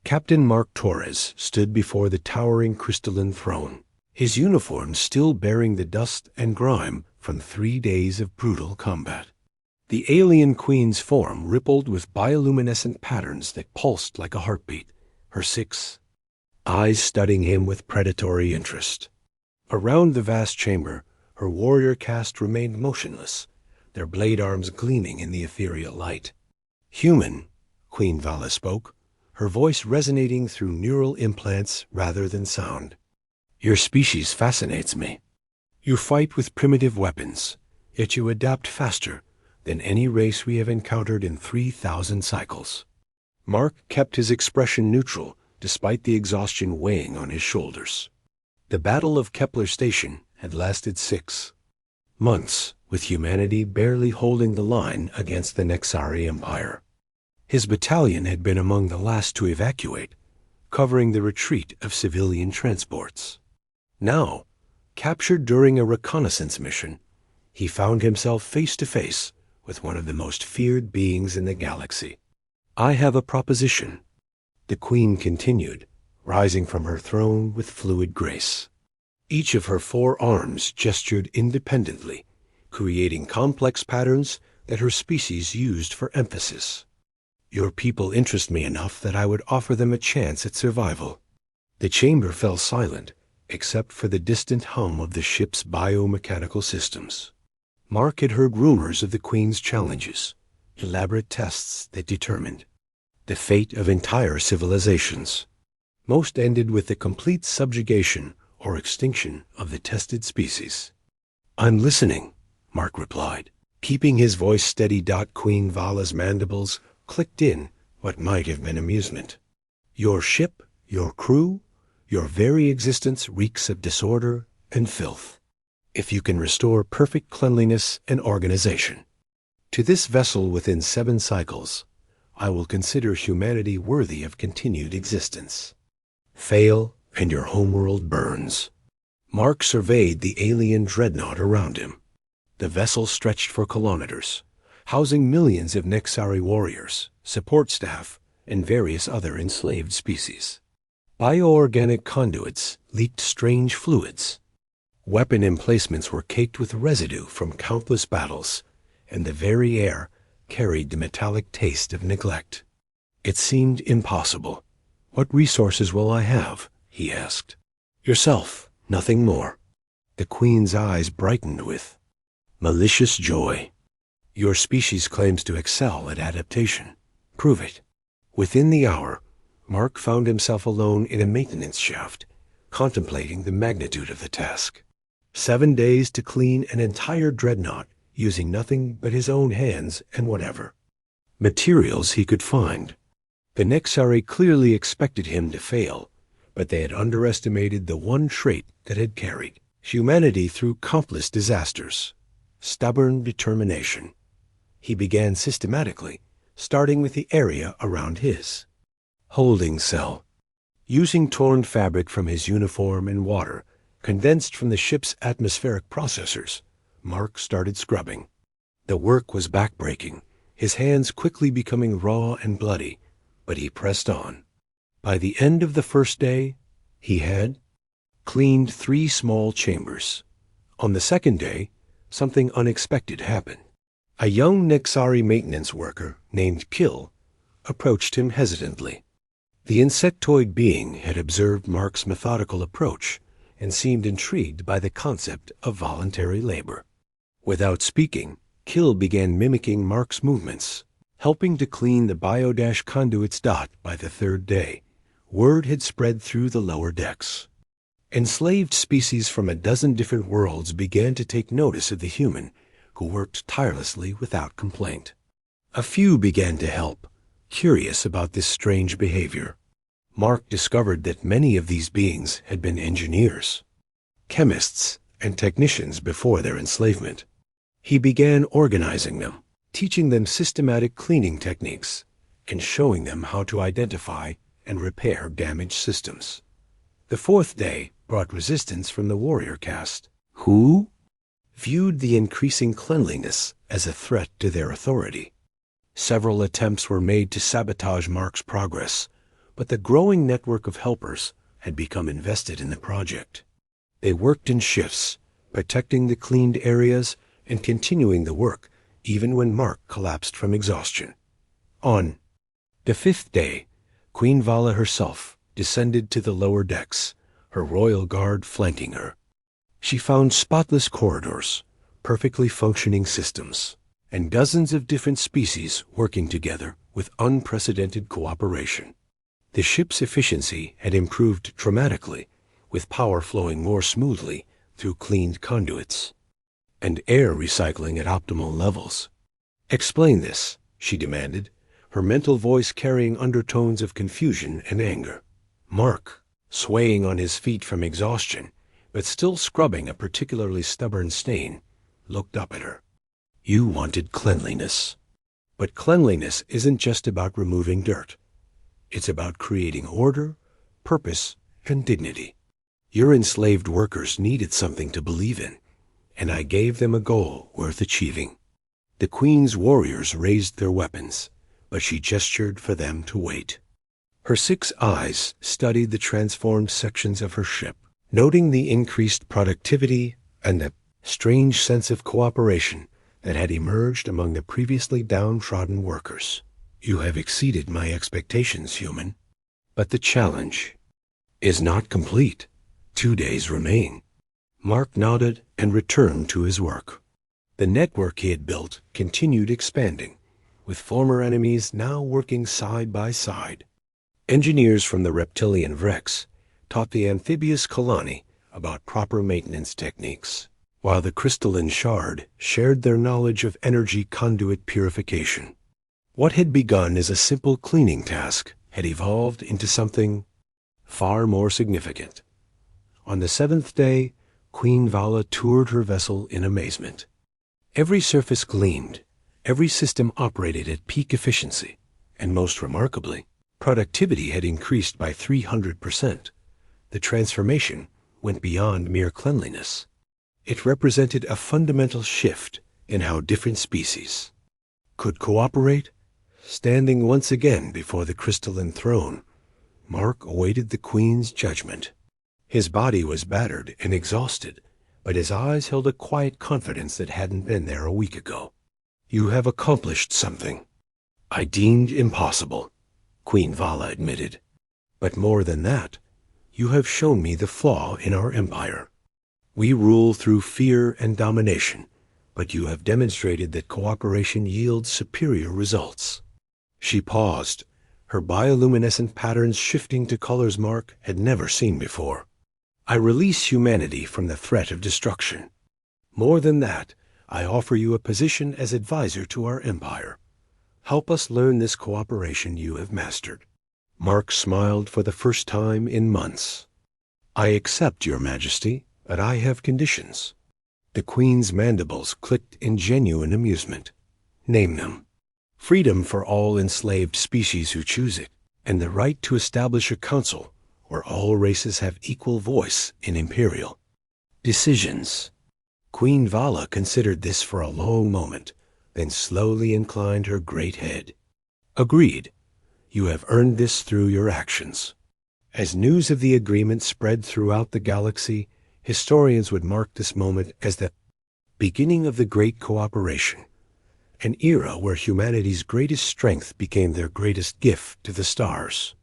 Captain Mark Torres stood before the towering crystalline throne, his uniform still bearing the dust and grime from 3 days of brutal combat. The alien queen's form rippled with bioluminescent patterns that pulsed like a heartbeat, her 6 eyes studying him with predatory interest. Around the vast chamber, her warrior caste remained motionless, their blade arms gleaming in the ethereal light. "Human," Queen Vala spoke, her voice resonating through neural implants rather than sound. "Your species fascinates me. You fight with primitive weapons, yet you adapt faster than any race we have encountered in 3,000 cycles." Mark kept his expression neutral despite the exhaustion weighing on his shoulders. The Battle of Kepler Station had lasted 6 months, with humanity barely holding the line against the Nexari Empire. His battalion had been among the last to evacuate, covering the retreat of civilian transports. Now, captured during a reconnaissance mission, he found himself face to face with one of the most feared beings in the galaxy. "I have a proposition," the Queen continued, rising from her throne with fluid grace. Each of her 4 arms gestured independently, creating complex patterns that her species used for emphasis. "Your people interest me enough that I would offer them a chance at survival." The chamber fell silent, except for the distant hum of the ship's biomechanical systems. Mark had heard rumors of the Queen's challenges, elaborate tests that determined the fate of entire civilizations. Most ended with the complete subjugation or extinction of the tested species. "I'm listening," Mark replied, keeping his voice steady. Queen Vala's mandibles clicked in what might have been amusement. "Your ship, your crew, your very existence reeks of disorder and filth. If you can restore perfect cleanliness and organization to this vessel within 7 cycles, I will consider humanity worthy of continued existence. Fail, and your homeworld burns." Mark surveyed the alien dreadnought around him. The vessel stretched for kilometers, housing millions of Nexari warriors, support staff, and various other enslaved species. Bioorganic conduits leaked strange fluids. Weapon emplacements were caked with residue from countless battles, and the very air carried the metallic taste of neglect. It seemed impossible. "What resources will I have?" he asked. "Yourself, nothing more." The Queen's eyes brightened with malicious joy. "Your species claims to excel at adaptation. Prove it." Within the hour, Mark found himself alone in a maintenance shaft, contemplating the magnitude of the task. 7 days to clean an entire dreadnought, using nothing but his own hands and whatever materials he could find. The Nexari clearly expected him to fail, but they had underestimated the one trait that had carried humanity through countless disasters: stubborn determination. He began systematically, starting with the area around his holding cell. Using torn fabric from his uniform and water, condensed from the ship's atmospheric processors, Mark started scrubbing. The work was backbreaking, his hands quickly becoming raw and bloody, but he pressed on. By the end of the first day, he had cleaned 3 small chambers. On the second day, something unexpected happened. A young Nexari maintenance worker named Kill approached him hesitantly. The insectoid being had observed Mark's methodical approach and seemed intrigued by the concept of voluntary labor. Without speaking, Kill began mimicking Mark's movements, helping to clean the biodash conduits. By the 3rd day, word had spread through the lower decks. Enslaved species from a dozen different worlds began to take notice of the human, who worked tirelessly without complaint. A few began to help, curious about this strange behavior. Mark discovered that many of these beings had been engineers, chemists, and technicians before their enslavement. He began organizing them, teaching them systematic cleaning techniques, and showing them how to identify and repair damaged systems. The 4th day brought resistance from the warrior caste, who viewed the increasing cleanliness as a threat to their authority. Several attempts were made to sabotage Mark's progress, but the growing network of helpers had become invested in the project. They worked in shifts, protecting the cleaned areas and continuing the work even when Mark collapsed from exhaustion. On the 5th day, Queen Vala herself descended to the lower decks, her royal guard flanking her. She found spotless corridors, perfectly functioning systems, and dozens of different species working together with unprecedented cooperation. The ship's efficiency had improved dramatically, with power flowing more smoothly through cleaned conduits, and air recycling at optimal levels. "Explain this," she demanded, her mental voice carrying undertones of confusion and anger. Mark, swaying on his feet from exhaustion, but still scrubbing a particularly stubborn stain, looked up at her. "You wanted cleanliness. But cleanliness isn't just about removing dirt. It's about creating order, purpose, and dignity. Your enslaved workers needed something to believe in, and I gave them a goal worth achieving." The Queen's warriors raised their weapons, but she gestured for them to wait. Her 6 eyes studied the transformed sections of her ship, noting the increased productivity and the strange sense of cooperation that had emerged among the previously downtrodden workers. "You have exceeded my expectations, human. But the challenge is not complete. 2 days remain." Mark nodded and returned to his work. The network he had built continued expanding, with former enemies now working side by side. Engineers from the reptilian Vrex taught the amphibious colony about proper maintenance techniques, while the crystalline shard shared their knowledge of energy conduit purification. What had begun as a simple cleaning task had evolved into something far more significant. On the 7th day, Queen Vala toured her vessel in amazement. Every surface gleamed, every system operated at peak efficiency, and most remarkably, productivity had increased by 300%. The transformation went beyond mere cleanliness. It represented a fundamental shift in how different species could cooperate. Standing once again before the crystalline throne, Mark awaited the Queen's judgment. His body was battered and exhausted, but his eyes held a quiet confidence that hadn't been there a week ago. "You have accomplished something I deemed impossible," Queen Vala admitted. "But more than that, you have shown me the flaw in our empire. We rule through fear and domination, but you have demonstrated that cooperation yields superior results." She paused, her bioluminescent patterns shifting to colors Mark had never seen before. "I release humanity from the threat of destruction. More than that, I offer you a position as advisor to our empire. Help us learn this cooperation you have mastered." Mark smiled for the first time in months. "I accept, Your Majesty, but I have conditions." The Queen's mandibles clicked in genuine amusement. "Name them." "Freedom for all enslaved species who choose it, and the right to establish a council where all races have equal voice in imperial decisions." Queen Vala considered this for a long moment, then slowly inclined her great head. "Agreed. You have earned this through your actions." As news of the agreement spread throughout the galaxy, historians would mark this moment as the beginning of the Great Cooperation, an era where humanity's greatest strength became their greatest gift to the stars.